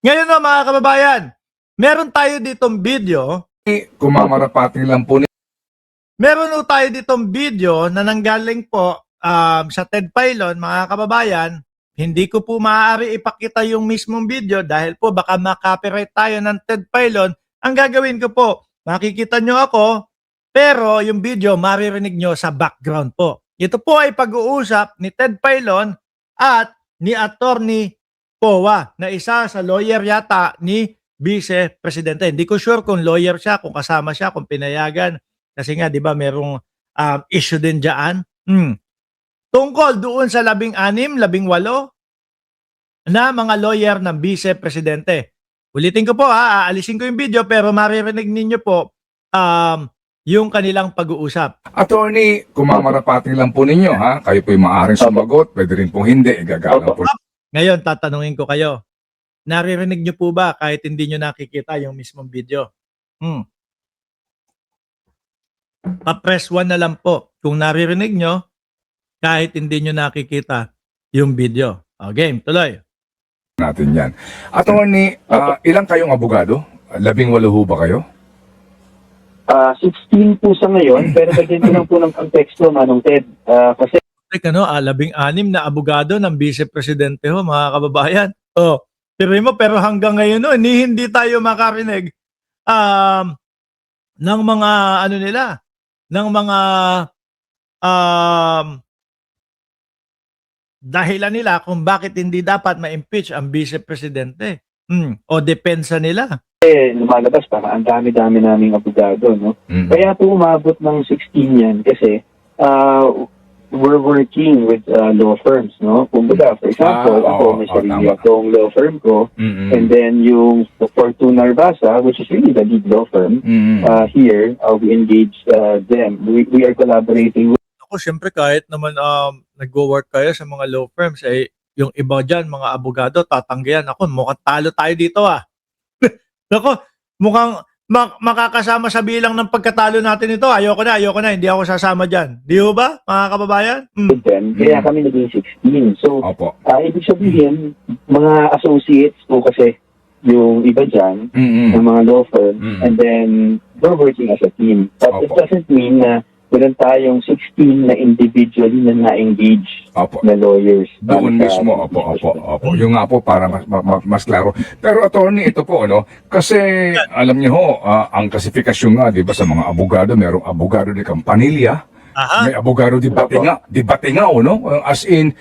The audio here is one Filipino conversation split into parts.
Ngayon no, mga kababayan, meron tayo ditong video. Kumamarapati lang po Meron po tayo ditong video na nanggaling po sa Ted Filon, mga kababayan. Hindi ko po maaari ipakita yung mismong video dahil po baka makopyright tayo ng Ted Filon. Ang gagawin ko po, makikita nyo ako, pero yung video maririnig nyo sa background po. Ito po ay pag-uusap ni Ted Filon at ni Attorney Powa na isa sa lawyer yata ni Vice Presidente. Hindi ko sure kung lawyer siya, kung kasama siya, kung pinayagan. Kasi nga, di ba, merong issue din dyan. Tungkol doon sa 16, 18 na mga lawyer ng Vice Presidente. Ulitin ko po aalisin ko yung video pero maririnig ninyo po yung kanilang pag-uusap. Attorney, kumamarapati lang po ninyo ha. Kayo po'y maaaring sumagot, pwede rin pong hindi, igagalang po. Ngayon, tatanungin ko kayo. Naririnig nyo po ba kahit hindi nyo nakikita yung mismong video? Pa-press 1 na lang po kung naririnig nyo kahit hindi nyo nakikita yung video. Game, tuloy. Natin yan. Attorney, ilang kayong abogado? 18 ho ba kayo? 16 po sa ngayon, pero bigyan ko lang po ng konteksto, Manong Ted. Kasi 16 na abogado ng Vice Presidente ho, mga kababayan. Pero hanggang ngayon no, hindi tayo makarinig ng mga ano nila, ng mga dahilan nila kung bakit hindi dapat ma-impeach ang Vice Presidente. O depensa nila. lumalabas para ang dami-dami naming abogado, no? Kaya po umabot ng 16 yan kasi we're working with law firms, no? Kumbaga, for example, ako may sarili akong law firm ko, and then yung Fortuna Arbasa, which is really the lead law firm, here, we engage them. We are collaborating with. Ako, syempre, kahit naman nag-work kayo sa mga law firms, yung iba dyan, mga abogado, tatanggihan. Ako, mukhang talo tayo dito Ako, mukhang makakasama sa bilang ng pagkatalo natin ito. Ayoko na, hindi ako sasama dyan. Di ho ba, mga kababayan? Kaya kami naging 16. So, ibig sabihin, mga associates po kasi yung iba dyan, ng mga law firm, and then we're working as a team. But it doesn't mean na meron tayong 16 na individually na na-engage na lawyers. Doon mismo, Yung nga po, para mas klaro. Pero attorney, ito po, kasi alam niyo ho, ang klasifikasyon nga, di ba, sa mga abogado, merong abogado de Campanilla, may abogado de Batingao, As in,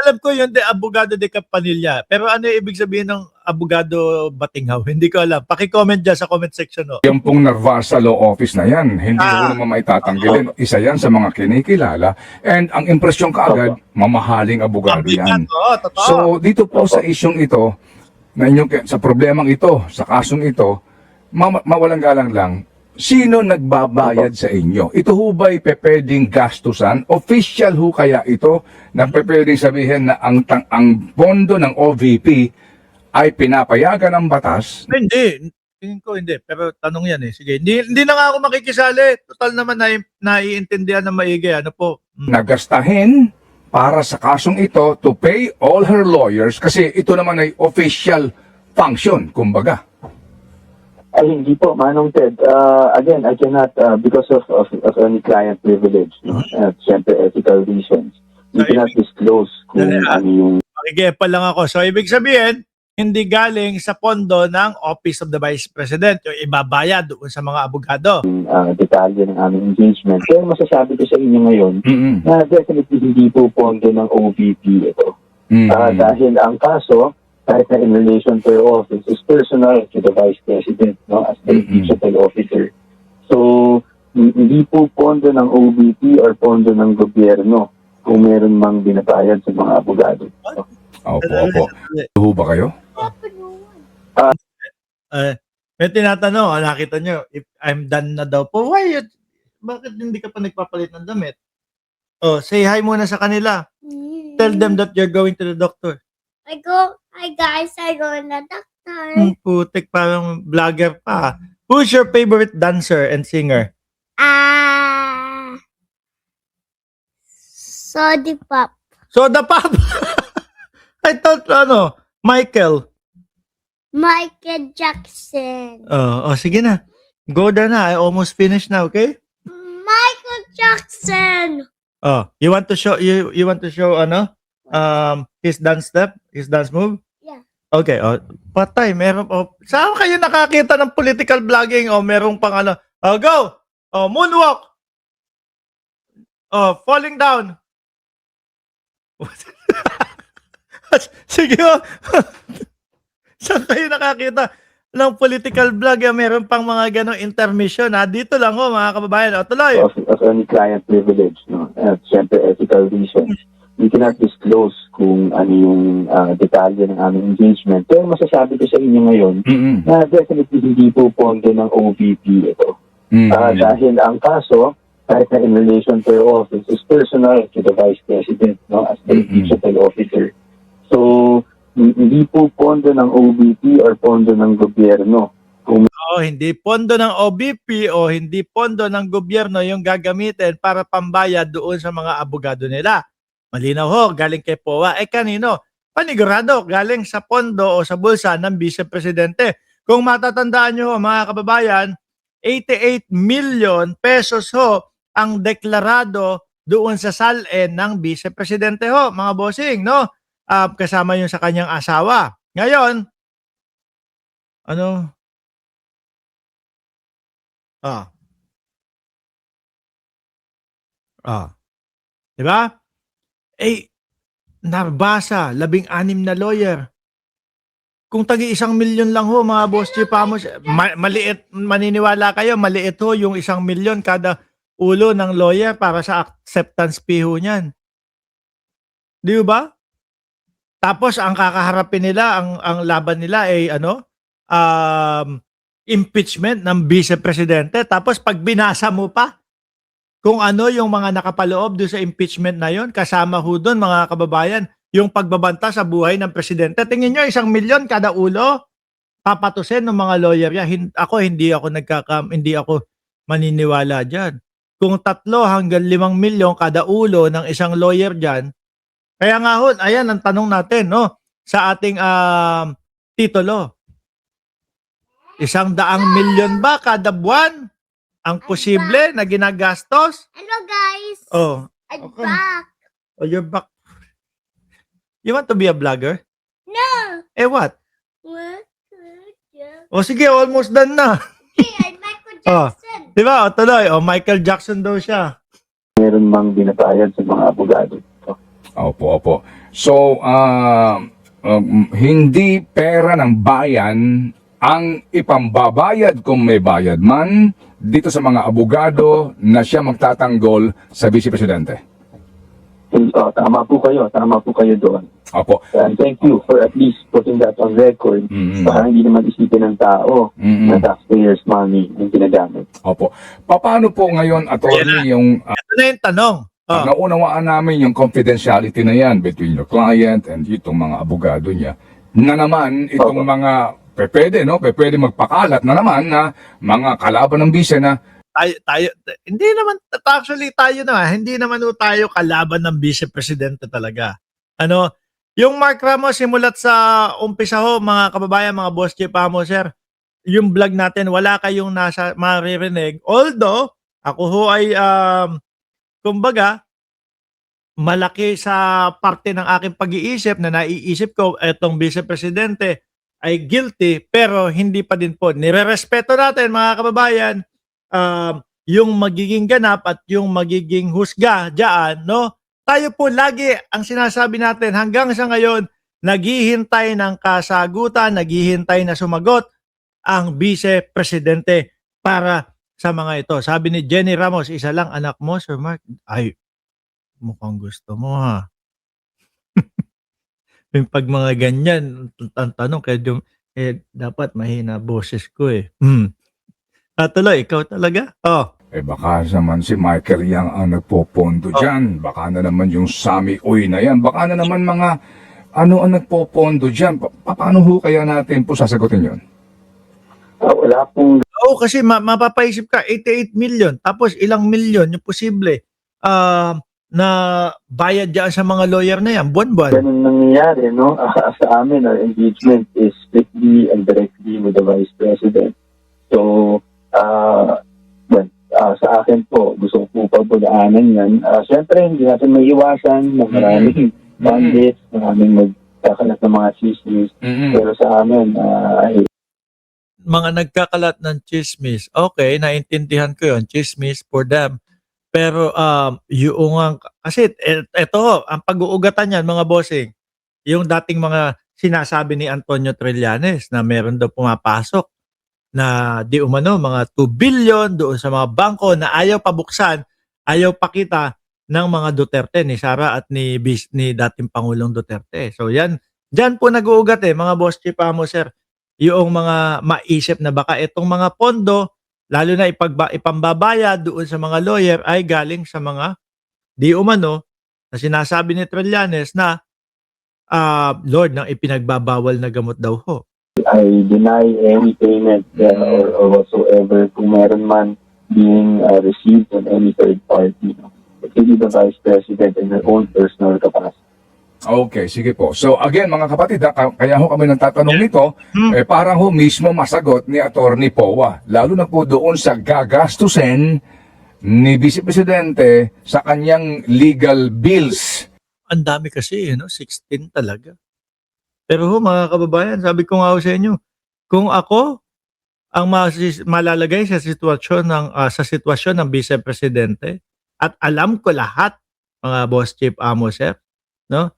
alam ko yun, abogado de Campanilla. Pero ano yung ibig sabihin ng abogado Batinghaw? Hindi ko alam. Paki-comment dyan sa comment section. Yung pong Narvasa Law Office na yan, hindi ko naman maitatanggalin. Isa yan sa mga kinikilala. And ang impresyon kaagad, mamahaling abogado yan. So, dito po sa isyong ito, na sa problemang ito, sa kasong ito, mawalang galang lang, sino nagbabayad sa inyo? Ito ho ba'y pwedeng gastusan? Official ho kaya ito na pwedeng sabihin na ang pondo ng OVP ay pinapayagan ng batas? Hindi. Tingin ko hindi. Pero tanong yan Sige. Hindi na nga ako makikisali. Total naman naiintindihan ng maigi. Ano po? Nagastahin para sa kasong ito to pay all her lawyers kasi ito naman ay official function, kumbaga. Ay, hindi po, Manong Ted. Again, I cannot, because of any client privilege, at siyempre ethical reasons, we cannot disclose kung ano yung. Makikipa lang ako. So, ibig sabihin, hindi galing sa pondo ng Office of the Vice President yung ibabayad doon sa mga abogado. Detalye ng aming engagement. Pero masasabi ko sa inyo ngayon na definitely hindi po pondo ng OVP ito. Dahil ang kaso, kahit na in relation to your office, is personal to the Vice President, as the digital officer. So, hindi po pondo ng OVP or pondo ng gobyerno kung meron mang binabayad sa mga abogado. Opo. Tuho ba kayo? May tinatanong, nakita nyo, if I'm done na daw po, bakit hindi ka pa nagpapalit ng damit? Say hi muna sa kanila. Tell them that you're going to the doctor. Hi guys, I go to the doctor. Putik, parang vlogger pa. Who's your favorite dancer and singer? Soda Pop. Soda Pop! I thought, Michael. Michael Jackson. Oh, sige na. Go there na. I almost finished na, okay? Michael Jackson. Oh, you want to show ano? His dance step, his dance move? Yeah. Okay, patay, meron saan kayo nakakita ng political vlogging merong pang ano? Go. Moonwalk. Falling down. Sige. Saan kayo nakakita ng political vlog? Meron pang mga ganong intermission. Dito lang mga kababayan. Tuloy. Of any client privilege, no? At syempre, ethical reasons. We cannot disclose kung ano yung detalye ng aming engagement. Pero masasabi ko sa inyo ngayon na definitely hindi po pondo ng OVP ito. Dahil ang kaso, kahit na in relation to your office, is personal to the Vice President, no, as the digital officer. So, hindi po pondo ng OVP or pondo ng gobyerno. Hindi pondo ng OBP o hindi pondo ng gobyerno yung gagamitin para pambayad doon sa mga abogado nila. Malinaw galing kay POA. Kanino? Panigurado, galing sa pondo o sa bulsa ng Vice Presidente. Kung matatandaan nyo mga kababayan, 88 million pesos ang deklarado doon sa SALN ng Vice Presidente mga bossing, no? Kasama yung sa kanyang asawa. Ngayon, ano? Diba? Narbasa, 16 na lawyer. Kung tagi 1 milyon lang mga boss Chipamos, maliit, maniniwala kayo, maliit yung 1 milyon kada ulo ng lawyer para sa acceptance fee niyan. Di ba? Tapos ang kakaharapin nila, ang laban nila ay impeachment ng Vice Presidente. Tapos pag binasa mo pa kung ano yung mga nakapaloob doon sa impeachment na yon, kasama doon mga kababayan, yung pagbabanta sa buhay ng presidente. Tingin nyo, 1 milyon kada ulo, papatusin ng mga lawyer yan. Hindi ako maniniwala dyan. Kung 3 hanggang 5 milyon kada ulo ng isang lawyer dyan, kaya nga ayan ang tanong natin, no? Sa ating titulo. 100 milyon ba kada buwan ang posible na ginagastos? Hello guys. I'm okay. back. You're back. You want to be a vlogger? No. What? What? Sige, almost done na. Hey, I'm Michael Jackson. Diba? Tuloy. Michael Jackson daw siya. Meron mang binabayad sa mga abogado. Opo. So, hindi pera ng bayan ang ipambabayad kung may bayad man dito sa mga abogado na siya magtatanggol sa Vice Presidente. Tama po kayo doon. Opo. And thank you for at least putting that on record. Para hindi naman isipin ng tao na taxpayers' money yung ginagamit. Opo. Paano po ngayon, attorney, yung Ito na yung tanong. naunawaan namin yung confidentiality na yan between your client and itong mga abogado niya, na naman itong mga pwede magpakalat na naman na mga kalaban ng bise na tayo hindi naman hindi naman tayo kalaban ng Vice Presidente talaga. Yung Mark Ramos simulat sa umpisa mga kababayan, mga boss Chipamo, sir, yung vlog natin wala kayong maririnig. Although ako ay kumbaga malaki sa parte ng aking pag-iisip na naiisip ko etong Vice Presidente ay guilty, pero hindi pa din po. Nirerespeto natin mga kababayan yung magiging ganap at yung magiging husga dyan, no? Tayo po lagi ang sinasabi natin hanggang sa ngayon, naghihintay ng kasagutan, naghihintay na sumagot ang Vice Presidente para sa mga ito. Sabi ni Jenny Ramos, isa lang anak mo, Sir Mark. Ay, mukhang gusto mo ha. Yung pag mga ganyan, ang tanong kayo, dapat mahina boses ko Tuloy, ikaw talaga? baka naman si Michael Yang ang nagpopondo dyan. Baka na naman yung Sami Uy na yan. Baka na naman mga ang nagpopondo dyan. Paano kaya natin po sasagutin yun? Wala pong... Kasi mapapaisip ka, 88 million. Tapos ilang million yung posible na bayad dyan sa mga lawyer na yan, buwan-buwan. Ganun nangyayari, no? Sa amin, our engagement is strictly and namin yan. Siyempre, hindi natin may iwasan na maraming bandits, maraming magkakalat ng mga chismis. Pero sa amin, ay Mga nagkakalat ng chismis, okay, naintindihan ko yon, chismis for them. Pero yung kasi eto, ang pag-uugatan niyan mga bossing, yung dating mga sinasabi ni Antonio Trillanes na meron daw pumapasok na di umano mga 2 billion doon sa mga bangko na ayaw pabuksan, ayaw pakita ng mga Duterte, ni Sara at ni dating Pangulong Duterte. So yan, dyan po nag-uugat mga boss chief mo sir, yung mga maisip na baka itong mga pondo, lalo na ipambabayad doon sa mga lawyer ay galing sa mga di umano na sinasabi ni Trillanes na Lord, ng ipinagbabawal na gamot daw ho. I deny any payment or whatsoever kung meron man being received on any third party. It will be the Vice President in her own personal capacity. Okay, sige po. So again mga kapatid, kaya ho kami nang tatanong nito, parang ho mismo masagot ni Attorney Powa, lalo na po doon sa gagastusin ni Vice Presidente sa kanyang legal bills. Ang dami kasi, 16 talaga. Pero ho, mga kababayan, sabi ko nga ho sa inyo, kung ako ang malalagay sa sitwasyon ng Vice Presidente at alam ko lahat, mga boss chief sir, no?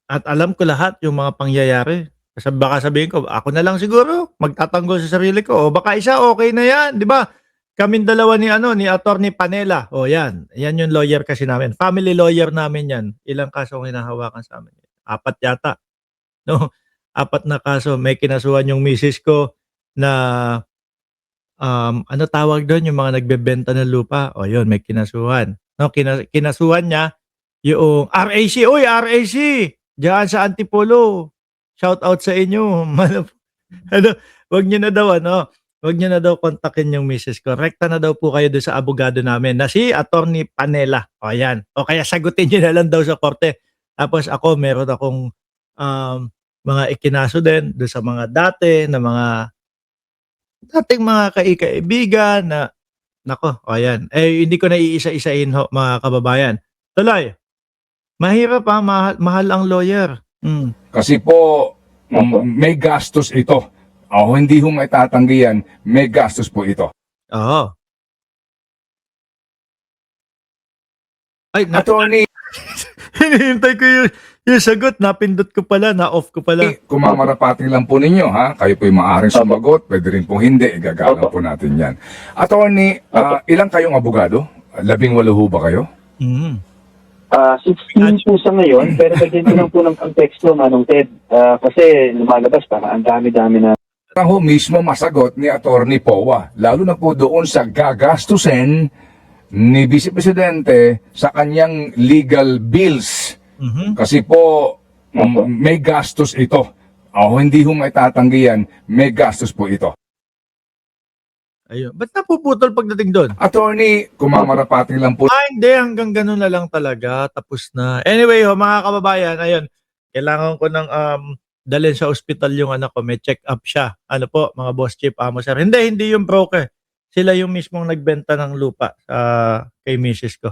At alam ko lahat yung mga pangyayari. Kasi baka sabihin ko, ako na lang siguro magtatanggol sa sarili ko. O baka isa, okay na yan, di ba? Kaming dalawa ni Attorney Panela. O yan yung lawyer kasi namin. Family lawyer namin yan. Ilang kaso ang hinahawakan sa amin? 4 yata. No? 4 na kaso. May kinasuhan yung misis ko na ano tawag doon? Yung mga nagbebenta ng lupa. O yun, may kinasuhan. No? Kinasuhan niya yung RAC. Uy, RAC! Diyan sa Antipolo. Shout out sa inyo. Wag niyo na daw Wag niyo na daw kontakin yung misis ko. Rekta na daw po kayo doon sa abogado namin na si Attorney Panela. O yan. O kaya sagutin niyo na lang daw sa korte. Tapos ako, meron akong mga ikinaso din doon sa mga dating mga kaibigan na nako, o yan. Hindi ko na iisa-isain ho, mga kababayan. Tuloy. Mahirap mahal ang lawyer. Kasi po, may gastos ito. Hindi ho maitatanggi yan, may gastos po ito. Oo. Ay, Attorney, hinihintay ko yung sagot. Napindot ko pala, na-off ko pala. kung mamarapating lang po ninyo, ha? Kayo po'y maaaring sumagot, pwede rin po hindi, igagalang po natin yan. Attorney, ilang kayong abogado? 18 ho ba kayo? 16 po sa ngayon, pero bigyan ko lang po ng konteksto, Manong Ted. Kasi lumalabas para ang dami-dami na Ho mismo masagot ni Attorney Powa, lalo na po doon sa gagastusin ni Vice Presidente sa kanyang legal bills. Kasi po, may gastos ito. Hindi ho maitatanggi yan, may gastos po ito. Ayun. Ba't napuputol pagdating doon? Attorney, kung mamarapating lang po. Hindi. Hanggang ganun na lang talaga. Tapos na. Anyway, mga kababayan, ayun. Kailangan ko ng dalhin sa ospital yung anak ko. May check-up siya. Ano po, mga boss chief sir. Hindi yung broker. Sila yung mismong nagbenta ng lupa kay misis ko.